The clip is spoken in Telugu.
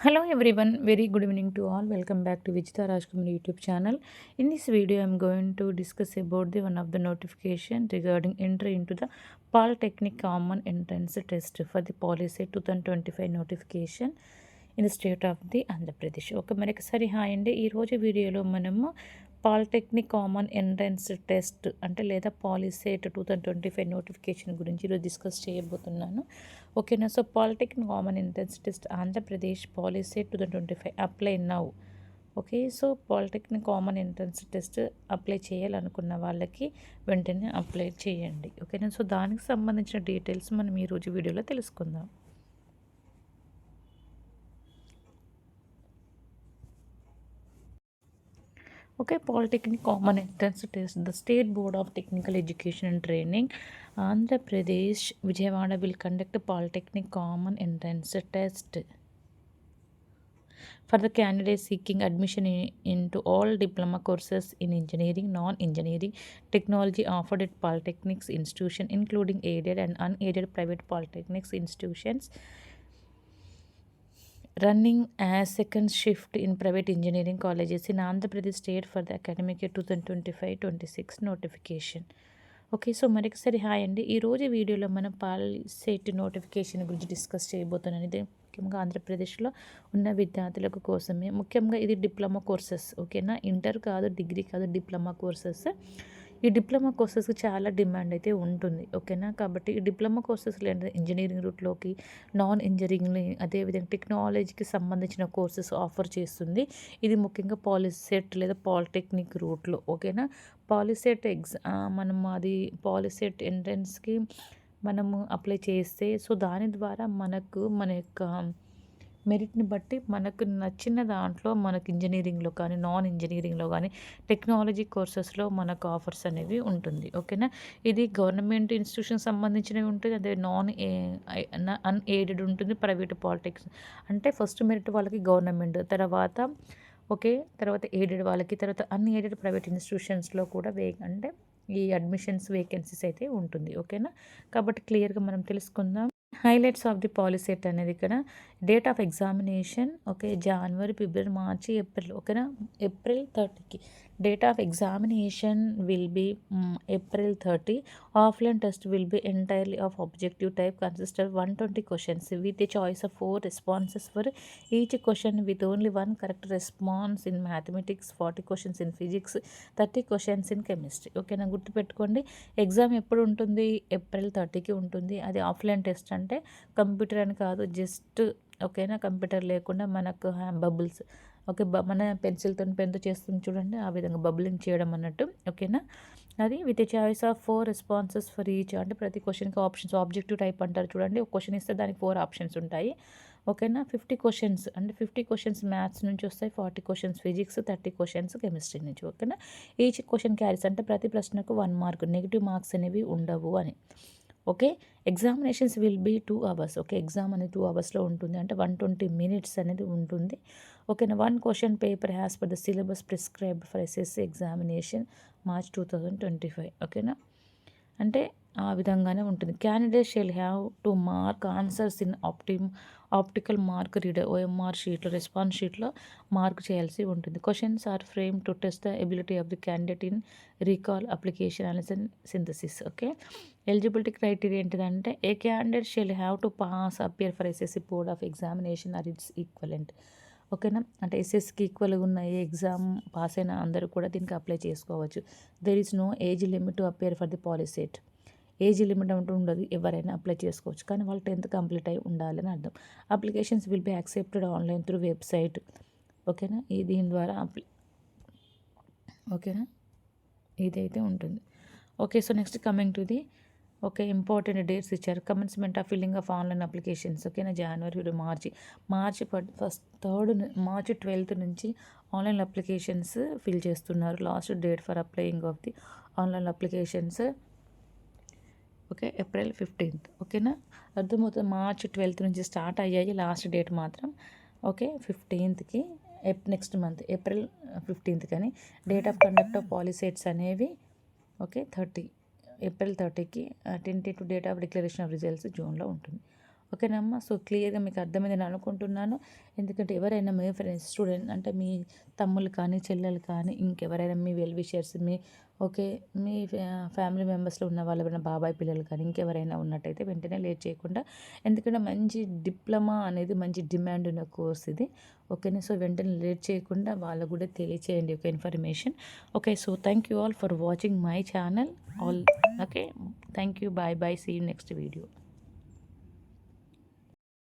Hello everyone, very good evening to all. Welcome back to Vijita Rajkumar YouTube channel. In this video, I am going to discuss about the one of the notification regarding entry into the Polytechnic Common Entrance Test for the Policy 2025 notification in the state of the Andhra Pradesh. Okay మరొకసారి హాయ్ అండి. ఈరోజు వీడియోలో మనము పాలిటెక్నిక్ కామన్ ఎంట్రన్స్ టెస్ట్ అంటే లేదా పాలిసెట్ 2025 నోటిఫికేషన్ గురించి ఈరోజు డిస్కస్ చేయబోతున్నాను. ఓకేనా. So polytechnic common entrance test Andhra Pradesh POLYCET 2025 apply now. Okay. So polytechnic common entrance test apply చేయాలనుకున్న వాళ్ళకి వెంటనే అప్లై చేయండి. ఓకేనా. సో దానికి సంబంధించిన డీటెయిల్స్ మనం ఈరోజు వీడియోలో తెలుసుకుందాం. Okay, Polytechnic Common Entrance Test. The State Board of Technical Education and Training, Andhra Pradesh, Vijayawada will conduct a Polytechnic Common Entrance Test for the candidates seeking admission into all diploma courses in engineering, non-engineering, technology offered at polytechnics institution, including aided and unaided private polytechnics institutions running as second shift in private engineering colleges in Andhra Pradesh state for the academic year 2025-26 notification. Okay. So మరొకసారి హాయ్ అండి. ఈరోజు వీడియోలో మనం పాలిసెట్ నోటిఫికేషన్ గురించి డిస్కస్ చేయబోతున్నాను. ఇది ముఖ్యంగా ఆంధ్రప్రదేశ్లో ఉన్న విద్యార్థులకు కోసమే. ముఖ్యంగా ఇది డిప్లొమా కోర్సెస్. ఓకేనా. ఇంటర్ కాదు, డిగ్రీ కాదు, డిప్లొమా కోర్సెస్. ఈ డిప్లొమా కోర్సెస్కి చాలా డిమాండ్ అయితే ఉంటుంది. ఓకేనా. కాబట్టి ఈ డిప్లొమా కోర్సెస్లో ఇంజనీరింగ్ రూట్లోకి, నాన్ ఇంజనీరింగ్, అదేవిధంగా టెక్నాలజీకి సంబంధించిన కోర్సెస్ ఆఫర్ చేస్తుంది. ఇది ముఖ్యంగా పాలిసెట్ లేదా పాలిటెక్నిక్ రూట్లో. ఓకేనా. పాలిసెట్ మనం అది పాలిసెట్ ఎంట్రన్స్కి మనము అప్లై చేస్తే సో దాని ద్వారా మనకు మన యొక్క మెరిట్ని బట్టి మనకు నచ్చిన దాంట్లో మనకు ఇంజనీరింగ్లో కానీ, నాన్ ఇంజనీరింగ్లో కానీ, టెక్నాలజీ కోర్సెస్లో మనకు ఆఫర్స్ అనేవి ఉంటుంది. ఓకేనా. ఇది గవర్నమెంట్ ఇన్స్టిట్యూషన్ సంబంధించినవి ఉంటుంది. అదే అన్ఎయిడెడ్ ఉంటుంది. ప్రైవేట్ పాలిటెక్స్ అంటే ఫస్ట్ మెరిట్ వాళ్ళకి గవర్నమెంట్, తర్వాత ఎయిడెడ్ వాళ్ళకి, తర్వాత అన్ఎయిడెడ్ ప్రైవేట్ ఇన్స్టిట్యూషన్స్లో కూడా అంటే ఈ అడ్మిషన్స్ వేకెన్సీస్ అయితే ఉంటుంది. ఓకేనా. కాబట్టి క్లియర్గా మనం తెలుసుకుందాం. హైలైట్స్ ఆఫ్ ది పాలిసెట్ అనేది ఇక్కడ డేట్ ఆఫ్ ఎగ్జామినేషన్. ఓకే. జనవరి, ఫిబ్రవరి, మార్చి, ఏప్రిల్. ఓకేనా. ఏప్రిల్ 30కి date of examination will be April 30. Offline test will be entirely of objective type consist of 120 questions with a choice of 4 responses for each question with only 1 correct response in mathematics, 40 questions in physics, 30 questions in chemistry. ఓకేనా. గుర్తుపెట్టుకోండి. ఎగ్జామ్ ఎప్పుడు ఉంటుంది? ఏప్రిల్ 30కి ఉంటుంది. అది ఆఫ్లైన్ టెస్ట్ అంటే కంప్యూటర్ అని కాదు, జస్ట్ ఓకేనా. కంప్యూటర్ లేకుండా మనకు బబుల్స్, ఓకే, మన పెన్తో చేస్తుంది చూడండి, ఆ విధంగా బబులింగ్ చేయడం అన్నట్టు. ఓకేనా. అది with a choice of 4 responses for each అంటే ప్రతి క్వశ్చన్కి ఆప్షన్స్, ఆబ్జెక్టివ్ టైప్ అంటారు చూడండి. ఒక క్వశ్చన్ ఇస్తే దానికి 4 ఆప్షన్స్ ఉంటాయి. ఓకేనా. 50 క్వశ్చన్స్ అంటే 50 క్వశ్చన్స్ మ్యాథ్స్ నుంచి వస్తాయి, 40 క్వశ్చన్స్ ఫిజిక్స్, 30 క్వశ్చన్స్ కెమిస్ట్రీ నుంచి. ఓకేనా. ఈచ్ క్వశ్చన్ క్యారీస్ అంటే ప్రతి ప్రశ్నకు 1 మార్క్, నెగిటివ్ మార్క్స్ అనేవి ఉండవు అని. Okay. Examinations will be 2 hours. Okay. Exam అనేది 2 hours ఉంటుంది. అంటే 120 minutes అనేది ఉంటుంది. ఓకేనా. 1 question paper has per the syllabus prescribed for SSC examination March 2025. ఓకేనా. అంటే ఆ విధంగానే ఉంటుంది. Candidate shall have to mark answers in optical mark reader OMR షీట్లో, రెస్పాన్స్ షీట్లో మార్క్ చేయాల్సి ఉంటుంది. Questions are frame to test the ability of the candidate in recall, application, analysis, synthesis. Okay. Eligibility criteria ఏంటిదంటే a candidate shall have to pass appear for SSC board of examination are it's equivalent. ఓకేనా. అంటే ఎస్ఎస్కి ఈక్వల్గా ఉన్న ఏ ఎగ్జామ్ పాస్ అయిన అందరూ కూడా దీనికి అప్లై చేసుకోవచ్చు. There is no age limit to appear for the POLYCET. Age limit అంటూ ఉండదు, ఎవరైనా అప్లై చేసుకోవచ్చు. కానీ వాళ్ళు 10th కంప్లీట్ అయి ఉండాలని అర్థం. Applications will be accepted online through website. ఓకేనా. దీని ద్వారా ఓకేనా ఇదైతే ఉంటుంది. Okay. So next coming to the okay important dates ఇచ్చారు. Commencement of filling of online applications. ఓకేనా. జనవరి, మార్చి 12th నుంచి ఆన్లైన్ అప్లికేషన్స్ ఫిల్ చేస్తున్నారు. Last date for applying of the online applications okay April 15th. ఓకేనా. అర్థమవుతుంది. మార్చ్ 12th నుంచి స్టార్ట్ అయ్యాయి. లాస్ట్ డేట్ మాత్రం okay 15th next month April 15th కానీ. Date of conduct of POLYCETs అనేవి ఓకే ఏప్రిల్ 30కి. Tentative date of declaration of results జూన్లో ఉంటుంది. ఓకేనమ్మా. సో క్లియర్గా మీకు అర్థమైందని అనుకుంటున్నాను. ఎందుకంటే ఎవరైనా మీ ఫ్రెండ్స్, స్టూడెంట్ అంటే మీ తమ్ముళ్ళు కానీ, చెల్లెలు కానీ, ఇంకెవరైనా మీ వెల్ విషర్స్, మీ ఓకే, మీ ఫ్యామిలీ మెంబర్స్లో ఉన్న వాళ్ళు ఎవరైనా బాబాయ్ పిల్లలు కానీ ఇంకెవరైనా ఉన్నట్టయితే వెంటనే లేట్ చేయకుండా, ఎందుకంటే మంచి డిప్లొమా అనేది మంచి డిమాండ్ ఉన్న కోర్స్ ఇది. ఓకేనా. సో వెంటనే లేట్ చేయకుండా వాళ్ళకు కూడా తెలియచేయండి ఒక information. Okay. So thank you all for watching my channel all. Okay. Thank you. Bye bye. See you next video.